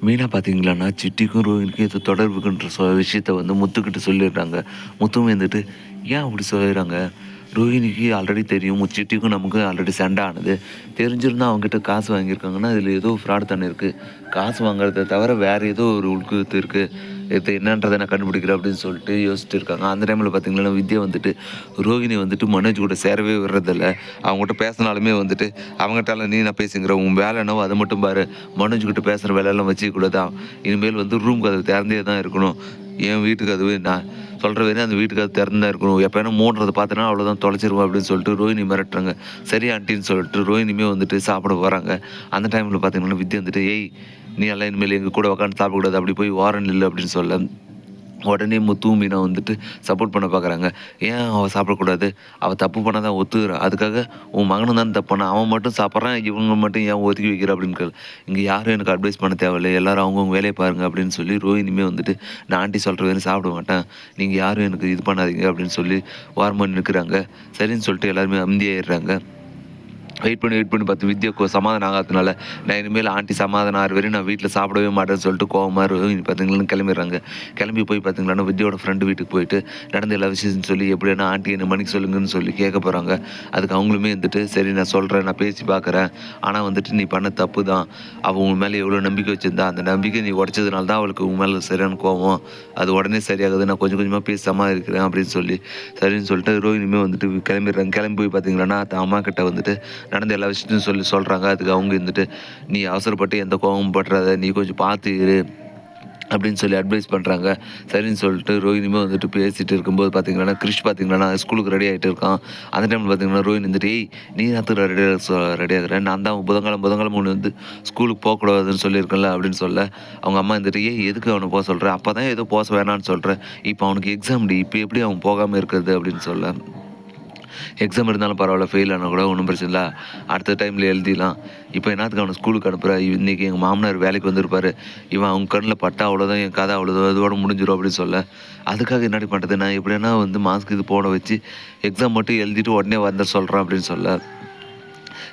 மெயினா பார்த்தீங்களான்னா, சிட்டிக்கும் ரோஹினிக்கும் ஏதோ தொடர்பு இருக்குன்ற விஷயத்த வந்து முத்துக்கிட்ட சொல்லிடுறாங்க. முத்துவும் வந்துட்டு, "ஏன் அப்படி சொல்லிறாங்க? ரோஹினிக்கு ஆல்ரெடி தெரியும். சிட்டிக்கும் நமக்கும் ஆல்ரெடி சண்டை ஆனது. தெரிஞ்சிருந்தா அவங்ககிட்ட காசு வாங்கியிருக்காங்கன்னா, இதில ஏதோ ஃப்ராட் தானே இருக்கு. காசு வாங்குறத தவிர வேற ஏதோ ஒரு உள்குத்து இருக்கு. இது என்னன்றத நான் கண்டுபிடிக்கிறேன்." அப்படின்னு சொல்லிட்டு யோசிச்சுட்டு இருக்காங்க. அந்த டைம்ல பார்த்தீங்கன்னா, வித்யா வந்துட்டு ரோஹினி வந்துட்டு மனோஜ் கூட சேரவே விடுறதில்ல. அவங்ககிட்ட பேசினாலுமே வந்துட்டு, "அவங்ககிட்டலாம் நீ என்ன பேசிங்கிற? உன் வேலை என்னவோ அத மட்டும் பாரு. மனோஜ் கிட்ட பேசுற வேலையெல்லாம் வச்சுக்கக்கூடாது. இனிமேல் வந்து ரூம் கதவு திறந்தே தான் இருக்கணும். என் வீட்டு கதவு நான் சொல்ற வரையும் அந்த வீட்டு கதவு திறந்து தான் இருக்கணும். எப்ப வேணா மூடுறத பார்த்தேன்னா அவ்வளோதான் தொலைச்சிருவேன்." அப்படின்னு சொல்லிட்டு ரோஹினி மிரட்டுறாங்க. சரி ஆன்ட்டின்னு சொல்லிட்டு ரோஹினியுமே வந்துட்டு சாப்பிட போறாங்க. அந்த டைம்ல பார்த்தீங்கன்னா, வித்யா வந்துட்டு, "ஏய்! நீ எல்லாம் இனிமேல் எங்க கூட உட்காந்து சாப்பிடக்கூடாது. அப்படி போய் ஓரம் நில்லு." அப்படின்னு சொல்ல, உடனே முத்துவும் மீனா வந்துட்டு சப்போர்ட் பண்ண பார்க்குறாங்க. "ஏன் அவ சாப்பிடக்கூடாது? அவ தப்பு பண்ணா தான் ஒத்துக்கிறா. அதுக்காக உன் மகனும் தானே தப்பு பண்ணான். அவன் மட்டும் சாப்பிட்றான். இவங்க மட்டும் ஏன் ஒதுக்கி வைக்கிற?" அப்படின்னு கேளு. "இங்க யாரும் எனக்கு அட்வைஸ் பண்ண தேவையில்ல. எல்லாரும் அவங்கவங்க வேலைய பாருங்க." அப்படின்னு சொல்லி ரோஹினியுமே வந்துட்டு, "நான் ஆன்ட்டி சொல்ற வரையும் சாப்பிட மாட்டேன். நீங்க யாரும் எனக்கு இது பண்ணாதீங்க." அப்படின்னு சொல்லி ஓரமா நிற்கிறாங்க. சரின்னு சொல்லிட்டு எல்லாருமே அமைதியாயிடுறாங்க. வெயிட் பண்ணி பார்த்து வித்யாக்கு சமாதானம் ஆகாதனால, நான் இனிமேல் ஆன்ட்டி சமாதானம் ஆகுற வரையும் நான் வீட்ல சாப்பிடவே மாட்டேன்னு சொல்லிட்டு கோவமா ரோஹினி பார்த்தீங்கன்னா கிளம்பிடுறாங்க. கிளம்பி போய் பார்த்தீங்கன்னா, வித்யாவோட ஃப்ரெண்டு வீட்டுக்கு போயிட்டு நடந்த எல்லா விஷயத்தையும் சொல்லி எப்படியானா ஆன்ட்டி என்ன மன்னிக்க சொல்லுங்கன்னு சொல்லி கேட்க போறாங்க. அதுக்கு அவங்களுமே வந்துட்டு, "சரி நான் சொல்றேன். நான் பேசி பார்க்குறேன். ஆனா வந்துட்டு நீ பண்ண தப்பு தான். அவ உன் மேல எவ்வளோ நம்பிக்கை வச்சிருந்தா, அந்த நம்பிக்கைய நீ உடைச்சதுனால தான் அவளுக்கு உன் மேல சரியான கோவம். அது உடனே சரியாகுது. நான் கொஞ்சம் கொஞ்சமா பேசி சமாளிக்கிறேன்." அப்படின்னு சொல்லி, சரின்னு சொல்லிட்டு ரோஹினியுமே வந்துட்டு கிளம்பிடுறாங்க. கிளம்பி போய் பார்த்தீங்கன்னா, அம்மா கிட்ட வந்துட்டு நடந்த எல்லா விஷயத்தையும் சொல்றாங்க. அதுக்கு அவங்க இருந்துட்டு, "நீ அவசரப்பட்டு எந்த கோவமும் பட்டுறாத. நீ கொஞ்சம் பார்த்து இரு." அப்படின்னு சொல்லி அட்வைஸ் பண்றாங்க. சரின்னு சொல்லிட்டு ரோஹினியுமே வந்துட்டு பேசிட்டு இருக்கும்போது பார்த்தீங்கன்னா, கிரிஷ் பார்த்தீங்கன்னா ஸ்கூலுக்கு ரெடி ஆயிட்டு இருக்கான். அந்த டைம்ல பார்த்தீங்கன்னா, ரோஹினி வந்துட்டு, "ஏய்! நீ என்னத்துக்குடா ரெடி ஆகுற? நான் தான் புதன்கிழமை உன்ன வந்து ஸ்கூலுக்கு போக்கூடாதுன்னு சொல்லியிருக்கேன்ல." அப்படின்னு சொல்ல, அவங்க அம்மா வந்துட்டு, "ஏய்! எதுக்கு அவன சொல்ற? அப்பதான் ஏதோ வேணான்னு சொல்ற. இப்ப அவனுக்கு எக்ஸாம்டி. இப்ப எப்படி அவன் போகாம இருக்கிறது?" அப்படின்னு சொல்ல, எக்ஸாம் இருந்தாலும் பரவாயில்ல, ஃபெயில் ஆனா கூட ஒண்ணும் பிரச்சனை இல்ல. அடுத்த டைம்ல எழுதிடலாம். இப்ப என்னாத்துக்கு அவன ஸ்கூலுக்கு அனுப்புற? இன்னைக்கு எங்க மாமனார் வேலைக்கு வந்திருப்பாரு. இவன் அவங்க கண்ணுல பட்டா அவ்வளோதான், என் கதை அவ்வளோதான், இதோட முடிஞ்சிரும்." அப்படின்னு சொல்ல, அதுக்காக என்னடி பண்றது? நான் எப்படியானா வந்து மாஸ்க் இது போட வச்சு எக்ஸாம் மட்டும் எழுதிட்டு உடனே வந்துர சொல்றேன் அப்படின்னு சொல்ல,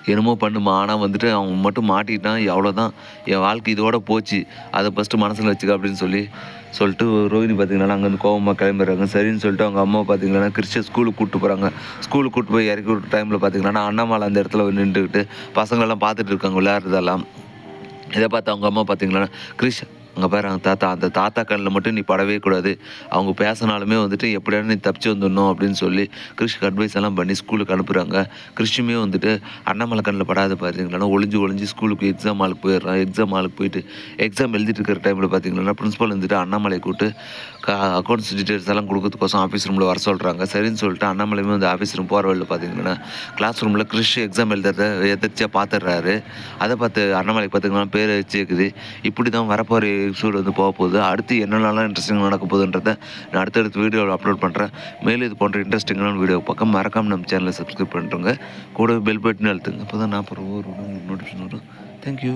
என்னமோ பண்ணுமா. ஆனா வந்துட்டு அவன் மட்டும் மாட்டிக்கிட்டான். அவ்வளோதான். என் வாழ்க்கை இதோட போச்சு. அத ஃபர்ஸ்ட்டு மனசுல வச்சுக்க அப்படின்னு சொல்லிட்டு ரோஹினி பார்த்தீங்கன்னா, அங்கேருந்து கோவமா கிளம்பிடுறாங்க. சரின்னு சொல்லிட்டு அவங்க அம்மா பார்த்தீங்கன்னா, கிறிஷ ஸ்கூலுக்கு கூட்டு போறாங்க. ஸ்கூலுக்கு கூட்டு போய் இறக்கி விட்ட டைம்ல பார்த்தீங்கன்னா, அண்ணாமலை அந்த இடத்துல நின்றுக்கிட்டு பசங்களெல்லாம் பார்த்துட்டு இருக்காங்க விளையாடுறதெல்லாம். இத பார்த்து அவங்க அம்மா பார்த்தீங்கன்னா, "கிரிஷ் அங்க பாரு அந்த தாத்தா, அந்த தாத்தா கண்ல மட்டும் நீ படவே கூடாது. அவங்க பேசினாலுமே வந்துட்டு எப்படியாவது நீ தப்பிச்சு வந்துடணும்." அப்படின்னு சொல்லி கிரிஷ்க்கு அட்வைஸ் எல்லாம் பண்ணி ஸ்கூலுக்கு அனுப்புறாங்க. கிரிஷுமே வந்துட்டு அண்ணாமலை கண்ல படாத பார்த்தீங்கன்னா, ஒளிஞ்சு ஸ்கூலுக்கு எக்ஸாம் ஹாலுக்கு போயிடுறான். எக்ஸாம் ஹாலுக்கு போயிட்டு எக்ஸாம் எழுதிட்டு இருக்கிற டைம்ல பார்த்தீங்கன்னா, பிரின்சிபல் வந்துட்டு அண்ணாமலைய கூப்பிட்டு அக்கவுண்ட்ஸ் டீட்டெயில்ஸ் எல்லாம் குடுக்கறதுக்கோசரம் ஆஃபீஸ் ரூம்ல வர சொல்றாங்க. சரின்னு சொல்லிட்டு அண்ணாமலையுமே வந்து ஆஃபீஸ் ரூம் போற வழியில பார்த்தீங்கன்னா, கிளாஸ் ரூம்ல கிரிஷ் எக்ஸாம் எழுதுறத எதர்ச்சியா பார்த்துடுறாரு. அத பார்த்து அண்ணாமலைக்கு பார்த்தீங்கன்னா பேர் எரிச்சேக்குது. இப்படி தான் வரப்போற எபிசோடு வந்து போகப்போகுது. அடுத்து என்னென்னலாம் இன்ட்ரெஸ்டிங்கா நடக்க போகுதுன்றத நான் அடுத்தடுத்த வீடியோல அப்லோட் பண்றேன். மேலும் இது போன்ற இன்ட்ரெஸ்டிங்கான வீடியோ பார்க்க மறக்காம நம்ம சேனலை சப்ஸ்கிரைப் பண்ணிட்டுருங்க. கூடவே பெல் பட்டனையும் அழுத்துங்க. அப்பதான் நான் போடுற ஒவ்வொரு நோட்டிஃபிகேஷன் வரும். Thank you.